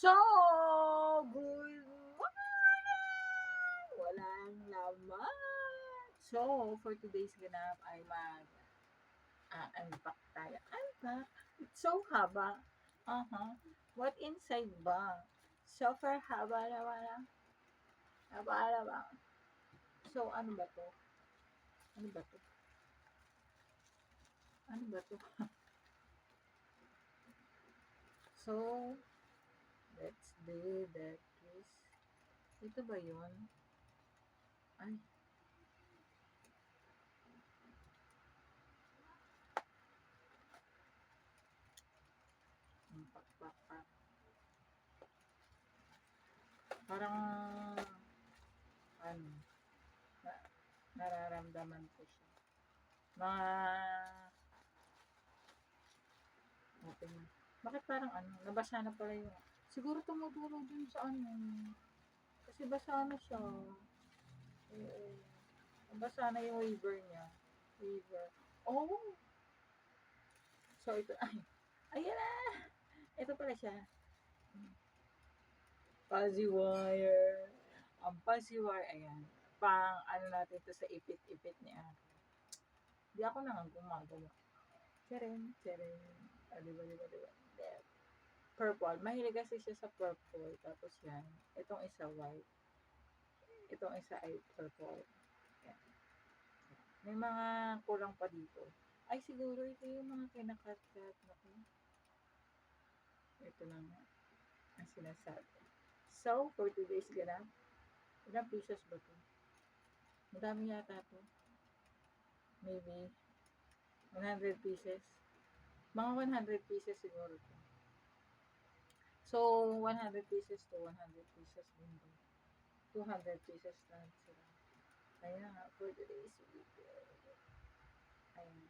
So, good morning! Walang laman. So, for today's ganap ay unpack tayo. Unpack? It's so haba. What inside ba? Super haba naman. Haba naman. So, ano ba to? Ano ba to? Ano ba to? So, let's do that, please. Ito ba yun? Ay, pakpak. Parang, ano, na, nararamdaman ko siya. Mga, open na. Bakit parang ano, nabasa na pala yung, siguro tumutulong dun sa ano, kasi basa na siya. Oo. Nabasa na yung waiver niya. Waiver. Oh! So, ito, ayan na! Ito pala siya. Fuzzy wire. Ang fuzzy wire, ayan. Pang, ano natin to sa ipit-ipit niya. Di ako na nga gumagawa. Teren, teren. Diba? Purple. Mahilig kasi siya sa purple. Tapos yan. Itong isa white. Itong isa ay purple. Yan. May mga kulang pa dito. Ay, siguro ito yung mga kinakat-kat. Ito lang nga ang sinasabi. So, for today's ganap, ilang pieces ba ito? Madami yata ito. Maybe 100 pieces. Mga 100 pieces siguro ito. So, 100 pieces to 100 pieces din. 200 pieces lang sila. Ayan nga, for today's video. Ayan.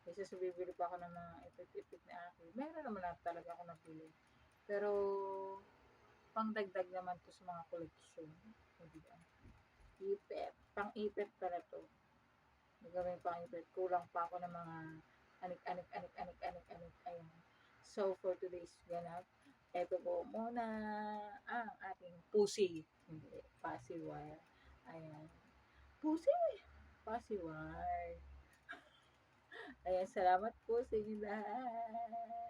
Kasi sa bibili pa ako ng mga ipit-ipit ni Aki. Meron naman na talaga ako napili. Pero, pang-dagdag naman to sa mga koleksyon. Diba? Ipit. Pang-ipit pala to. Gagawin pang-ipit. Kulang pa ako ng mga anik. Ayan. So, for today's ganap, eto po muna ang ating pusi. Hindi, Fuzzy wire. Ayan. Pusi! Fuzzy wire. Ayan, salamat po sa inyo lahat.